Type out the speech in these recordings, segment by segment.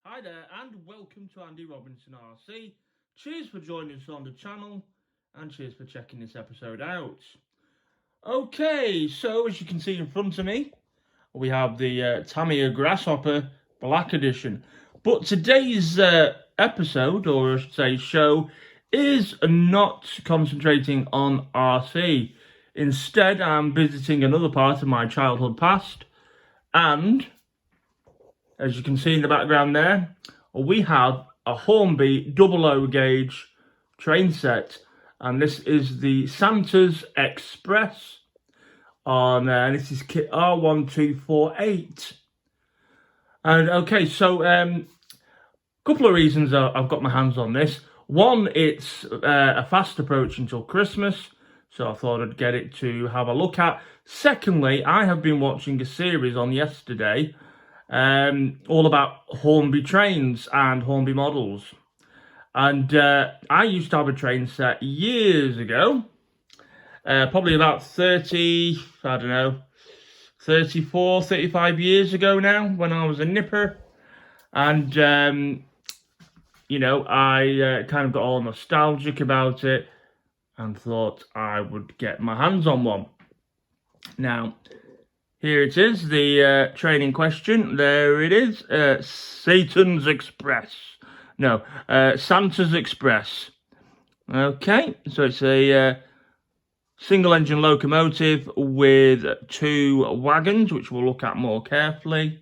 Hi there and welcome to Andy Robinson RC. Cheers for joining us on the channel and cheers for checking this episode out. Okay, so as you can see in front of me, we have the Tamiya Grasshopper Black Edition. But today's episode, or I should say show, is not concentrating on RC. Instead, I'm visiting another part of my childhood past, and as you can see in the background there, we have a Hornby 00 gauge train set, and this is the Santa's Express on this is kit R1248. And okay, so a couple of reasons I've got my hands on this. One, it's a fast approach until Christmas, so I thought I'd get it to have a look at. Secondly, I have been watching a series on yesterday all about Hornby trains and Hornby models. And I used to have a train set years ago, probably about 34, 35 years ago now, when I was a nipper. And, I kind of got all nostalgic about it and thought I would get my hands on one. Now, here it is, the train in question. There it is, Santa's Express. No, Santa's Express. Okay, so it's a single-engine locomotive with 2 wagons, which we'll look at more carefully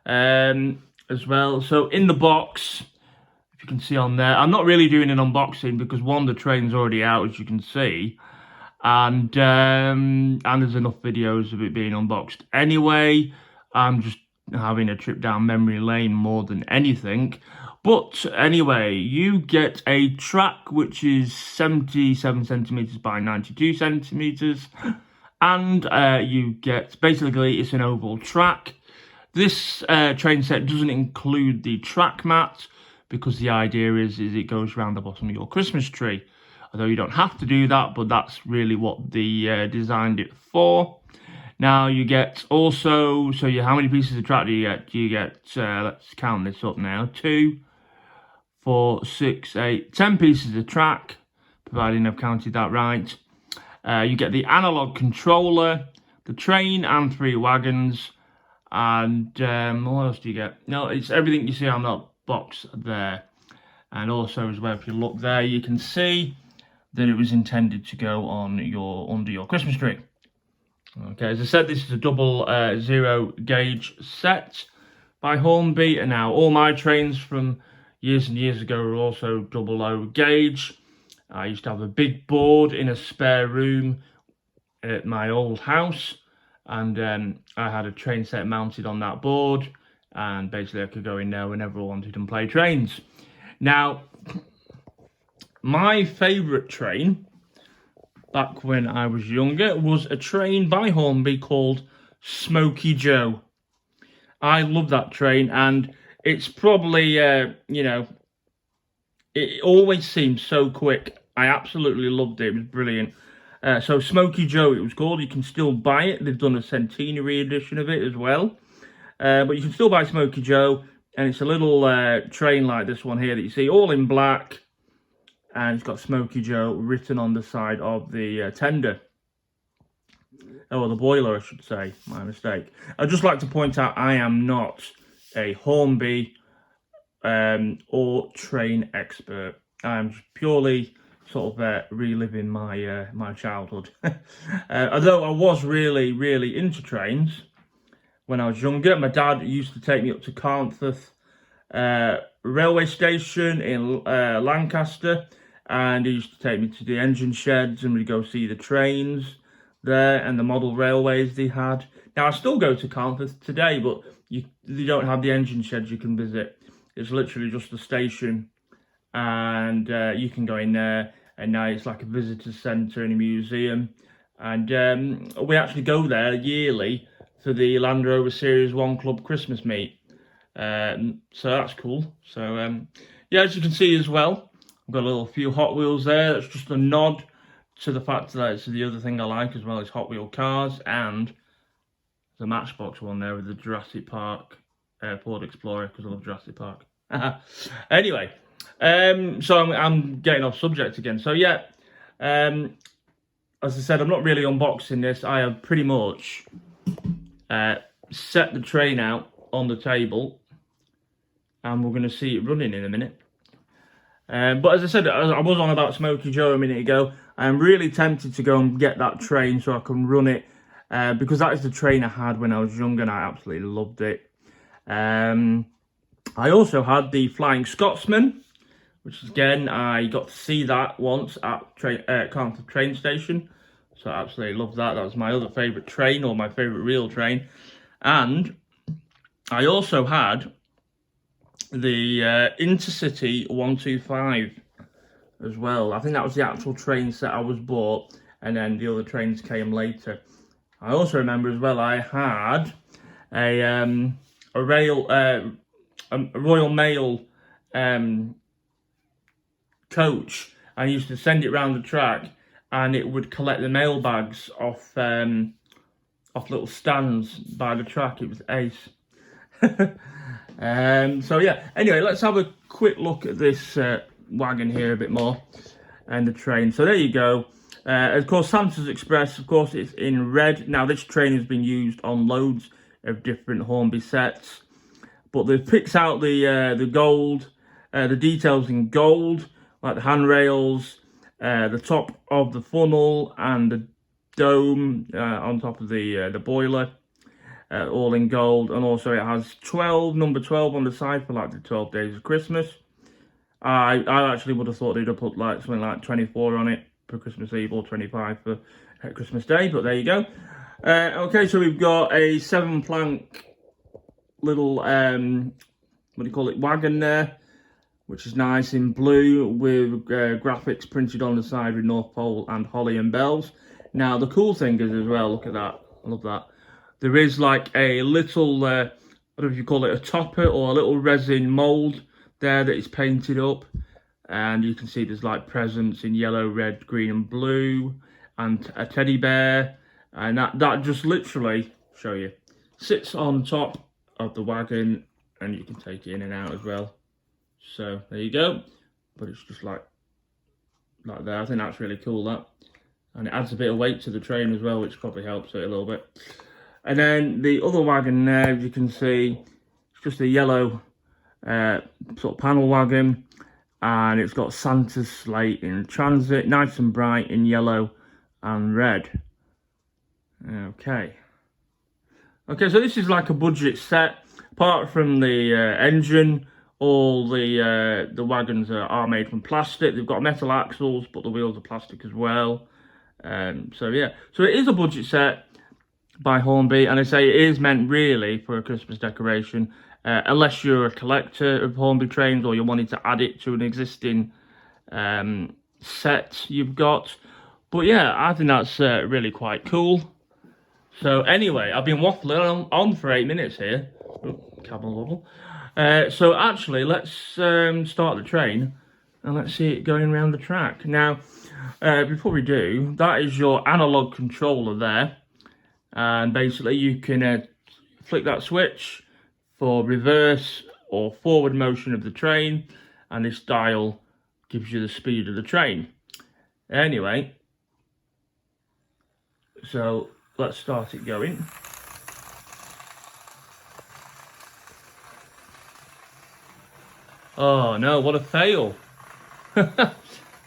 as well. So in the box, if you can see on there, I'm not really doing an unboxing because one, the train's already out, as you can see. And there's enough videos of it being unboxed anyway. I'm just having a trip down memory lane more than anything. But anyway, you get a track which is 77 centimeters by 92 centimeters, and you get, basically it's an oval track. This train set doesn't include the track mat because the idea is it goes around the bottom of your Christmas tree. Although you don't have to do that, but that's really what they designed it for. Now you get also, how many pieces of track do you get? You get, let's count this up now, 2, 4, 6, 8, 10 pieces of track, providing I've counted that right. You get the analog controller, the train and 3 wagons, and what else do you get? No, it's everything you see on that box there. And also as well, if you look there, you can see that it was intended to go on under your Christmas tree. Okay, as I said, this is a 00 gauge set by Hornby, and now all my trains from years and years ago are also 00 gauge. I used to have a big board in a spare room at my old house, and I had a train set mounted on that board, and basically I could go in there whenever I wanted and play trains. Now, my favourite train, back when I was younger, was a train by Hornby called Smoky Joe. I love that train, and it's probably, it always seems so quick. I absolutely loved it. It was brilliant. So Smoky Joe, it was called. You can still buy it. They've done a centenary edition of it as well. But you can still buy Smoky Joe, and it's a little train like this one here that you see, all in black. And it's got Smoky Joe written on the side of the tender. Oh, the boiler, I should say. My mistake. I'd just like to point out I am not a Hornby or train expert. I'm just purely sort of reliving my my childhood. Although I was really, really into trains when I was younger. My dad used to take me up to Carnforth railway station in Lancaster, and he used to take me to the engine sheds, and we'd go see the trains there and the model railways they had. Now I still go to Carnforth today, but they don't have the engine sheds you can visit. It's literally just a station, and you can go in there, and now it's like a visitor centre and a museum. And we actually go there yearly for the Land Rover Series 1 Club Christmas meet. So that's cool. So yeah, as you can see as well, I've got a few Hot Wheels there. That's just a nod to the fact that it's the other thing I like as well is Hot Wheel cars, and the Matchbox one there with the Jurassic Park Ford Explorer because I love Jurassic Park. Anyway, so I'm getting off subject again. So yeah, as I said, I'm not really unboxing this. I have pretty much set the train out on the table, and we're going to see it running in a minute. But as I said, I was on about Smokey Joe a minute ago. I am really tempted to go and get that train so I can run it, because that is the train I had when I was younger and I absolutely loved it. I also had the Flying Scotsman, which again, I got to see that once at Carnforth train station. So I absolutely loved that. That was my other favourite train, or my favourite real train. And I also had the Intercity 125 as well. I think that was the actual train set I was bought, and then the other trains came later. I also remember as well I had a Royal Mail coach. I used to send it round the track, and it would collect the mail bags off little stands by the track. It was ace. So yeah, anyway, let's have a quick look at this wagon here a bit more, and the train. So there you go. Of course, Santa's Express, of course, it's in red. Now, this train has been used on loads of different Hornby sets, but they've picked out the gold, the details in gold, like the handrails, the top of the funnel, and the dome on top of the boiler. All in gold, and also it has number 12 on the side for like the 12 days of Christmas. I actually would have thought they'd have put like something like 24 on it for Christmas Eve, or 25 for Christmas Day, but there you go. Okay, so we've got a 7-plank little what do you call it, wagon there, which is nice in blue with graphics printed on the side with North Pole and holly and bells. Now the cool thing is as well, look at that, I love that. There is like a little, I don't know if you call it a topper or a little resin mould there that is painted up. And you can see there's like presents in yellow, red, green and blue, and a teddy bear. And that just literally, show you, sits on top of the wagon, and you can take it in and out as well. So there you go. But it's just like there. I think that's really cool, that. And it adds a bit of weight to the train as well, which probably helps it a little bit. And then the other wagon there, as you can see, it's just a yellow sort of panel wagon, and it's got Santa's sleigh in transit, nice and bright in yellow and red. Okay, so this is like a budget set. Apart from the engine, all the wagons are made from plastic. They've got metal axles, but the wheels are plastic as well. So yeah, so it is a budget set by Hornby, and I say it is meant really for a Christmas decoration, unless you're a collector of Hornby trains or you're wanting to add it to an existing set you've got. But yeah, I think that's really quite cool. So anyway, I've been waffling on for 8 minutes here. Cabin wobble. So actually, let's start the train and let's see it going around the track. Now, before we do, that is your analog controller there. And basically you can flick that switch for reverse or forward motion of the train, and this dial gives you the speed of the train. Anyway, so let's start it going. Oh no, what a fail.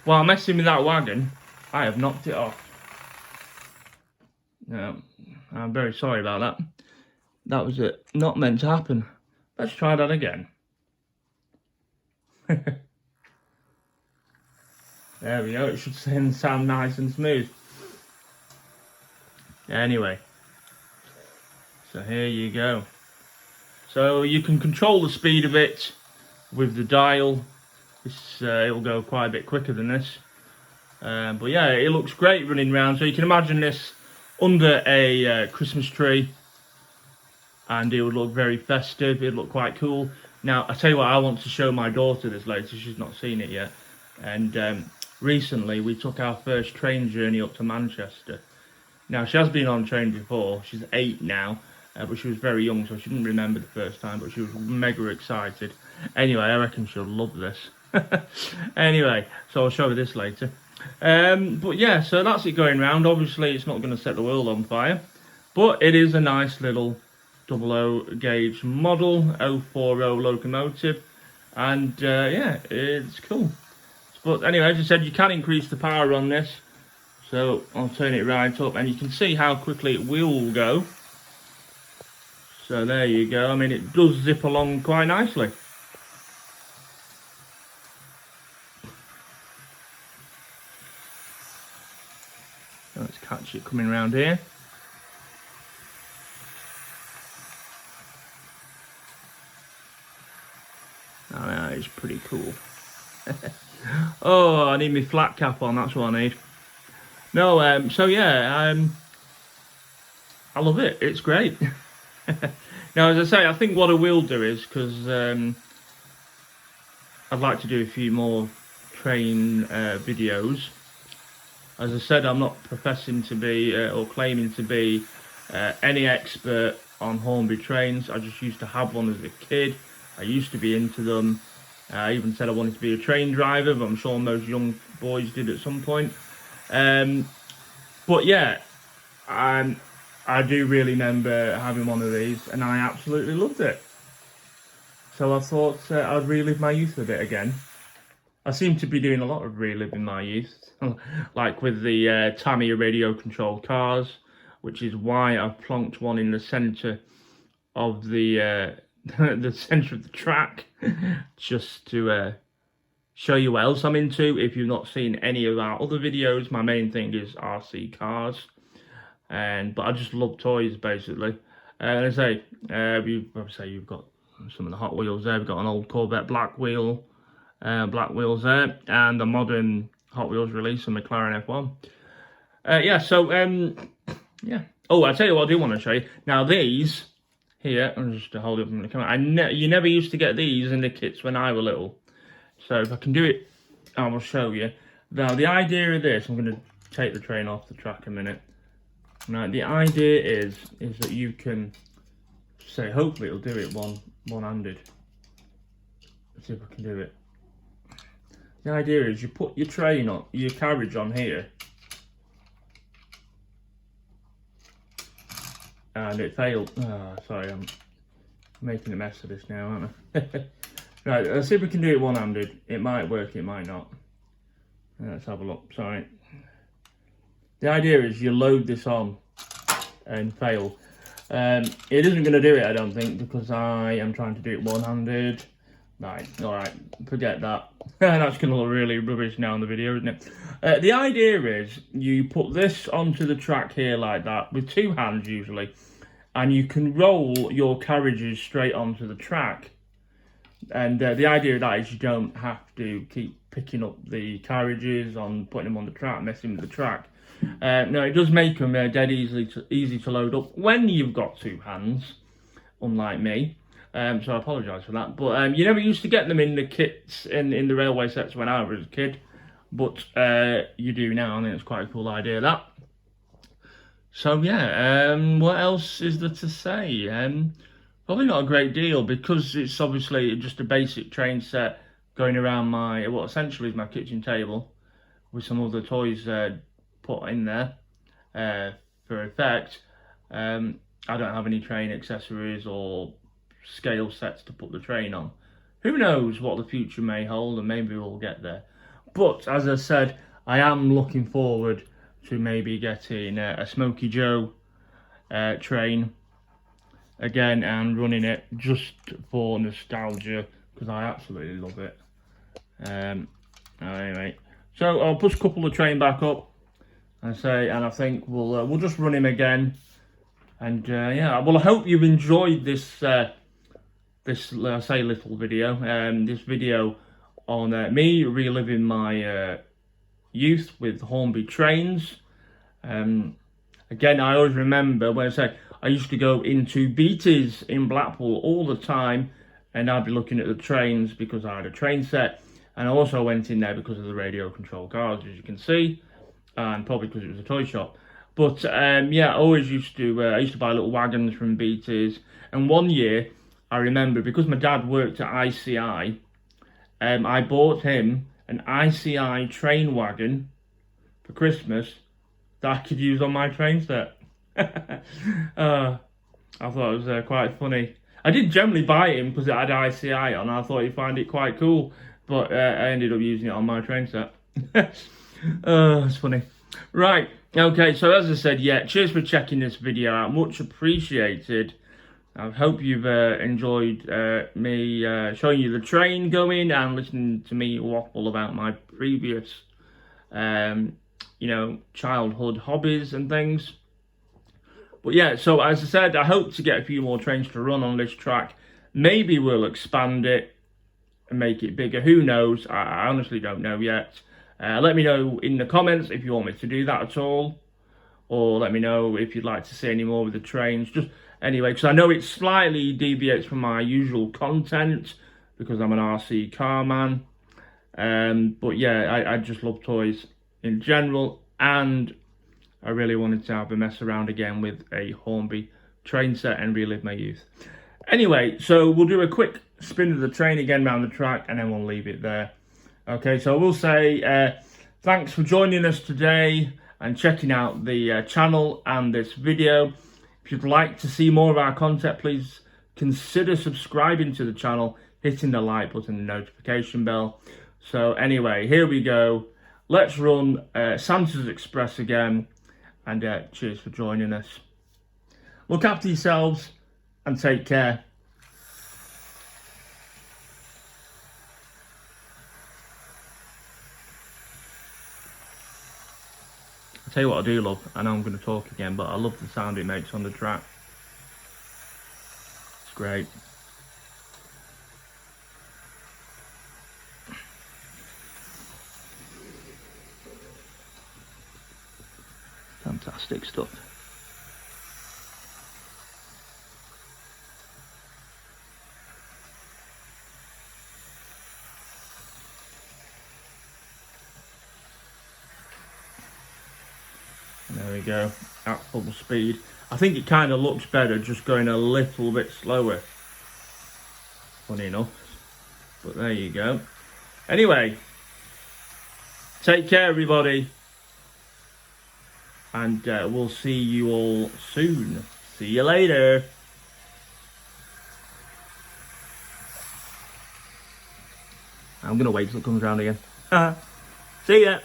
While messing with that wagon, I have knocked it off. No, I'm very sorry about that. That was not meant to happen. Let's try that again. There we go, it should sound nice and smooth. Anyway, so here you go. So you can control the speed of it with the dial. It'll go quite a bit quicker than this. But yeah, it looks great running around. So you can imagine this under a Christmas tree, and it would look very festive. It'd look quite cool. Now, I tell you what, I want to show my daughter this later. She's not seen it yet. And recently, we took our first train journey up to Manchester. Now, she has been on a train before. She's 8 now. but she was very young, so she didn't remember the first time, but she was mega excited. Anyway, I reckon she'll love this. Anyway, so I'll show her this later. But yeah, so that's it going round. Obviously, it's not going to set the world on fire, but it is a nice little 00 gauge model, 040 locomotive, and yeah, it's cool. But anyway, as I said, you can increase the power on this, so I'll turn it right up, and you can see how quickly it will go. So there you go. I mean, it does zip along quite nicely. Let's catch it coming around here. Oh, that is pretty cool. Oh, I need my flat cap on, that's what I need. No, so yeah, I love it, it's great. Now, as I say, I think what I will do is, because I'd like to do a few more train videos. As I said, I'm not professing to be or claiming to be any expert on Hornby trains. I just used to have one as a kid. I used to be into them. I even said I wanted to be a train driver, but I'm sure most young boys did at some point. But yeah, I do really remember having one of these, and I absolutely loved it. So I thought I'd relive my youth a bit again. I seem to be doing a lot of reliving my youth, like with the Tamiya radio-controlled cars, which is why I've plonked one in the centre of the the centre of the track, just to show you what else I'm into. If you've not seen any of our other videos, my main thing is RC cars, but I just love toys basically. And I say, you've got some of the Hot Wheels there. We've got an old Corvette black wheels there, and the modern Hot Wheels release, a McLaren F1. Yeah, so yeah. Oh, I tell you what, I do want to show you. Now these here, I'm just to hold it from the camera. You never used to get these in the kits when I was little. So if I can do it, I will show you. Now the idea of this, I'm going to take the train off the track a minute. Now the idea is that you can say, hopefully it'll do it one-handed. Let's see if I can do it. The idea is you put your train on, your carriage on here, and it failed. Oh, sorry, I'm making a mess of this now, aren't I? Right, let's see if we can do it one-handed. It might work, it might not. Let's have a look, sorry. The idea is you load this on and fail. It isn't going to do it, I don't think, because I am trying to do it one-handed. Right, alright, forget that. That's going to look really rubbish now in the video, isn't it? The idea is you put this onto the track here like that, with two hands usually, and you can roll your carriages straight onto the track. And the idea of that is you don't have to keep picking up the carriages, putting them on the track, messing with the track. No, it does make them dead easy to load up when you've got two hands, unlike me. So I apologise for that. But you never used to get them in the kits, in the railway sets when I was a kid. But you do now, I think it's quite a cool idea, that. So yeah, what else is there to say? Probably not a great deal, because it's obviously just a basic train set going around what essentially is my kitchen table, with some other toys put in there for effect. I don't have any train accessories or scale sets to put the train on. Who knows what the future may hold, and maybe we'll get there. But as I said, I am looking forward to maybe getting a Smokey Joe train again and running it just for nostalgia, because I absolutely love it. Anyway, so I'll push a couple of train back up and I think we'll just run him again. And yeah, well, I hope you've enjoyed this little video. This video on me reliving my youth with Hornby trains. Again, I always remember when I used to go into Beatties in Blackpool all the time, and I'd be looking at the trains because I had a train set, and I also went in there because of the radio control cars, as you can see, and probably because it was a toy shop. But yeah, I used to buy little wagons from BT's. And one year, I remember, because my dad worked at ICI, I bought him an ICI train wagon for Christmas that I could use on my train set. I thought it was quite funny. I did generally buy him because it had ICI on. I thought he'd find it quite cool, but I ended up using it on my train set. It's funny. Right, okay, so as I said, yeah, cheers for checking this video out. Much appreciated. I hope you've enjoyed me showing you the train going and listening to me waffle about my previous, childhood hobbies and things. But yeah, so as I said, I hope to get a few more trains to run on this track. Maybe we'll expand it and make it bigger. Who knows? I honestly don't know yet. Let me know in the comments if you want me to do that at all. Or let me know if you'd like to see any more with the trains. Just anyway, because I know it slightly deviates from my usual content because I'm an RC car man. But yeah, I just love toys in general, and I really wanted to have a mess around again with a Hornby train set and relive my youth. Anyway, so we'll do a quick spin of the train again around the track and then we'll leave it there. Okay, so I will say thanks for joining us today and checking out the channel and this video. If you'd like to see more of our content, please consider subscribing to the channel, hitting the like button and notification bell. So anyway, here we go. Let's run Santa's Express again, and cheers for joining us. Look after yourselves and take care. I'll tell you what I do love. I know I'm going to talk again, but I love the sound it makes on the track. It's great. Fantastic stuff. There we go, at full speed. I think it kind of looks better just going a little bit slower. Funny enough, but there you go. Anyway, take care everybody, and we'll see you all soon. See you later. I'm gonna wait till it comes around again. See ya.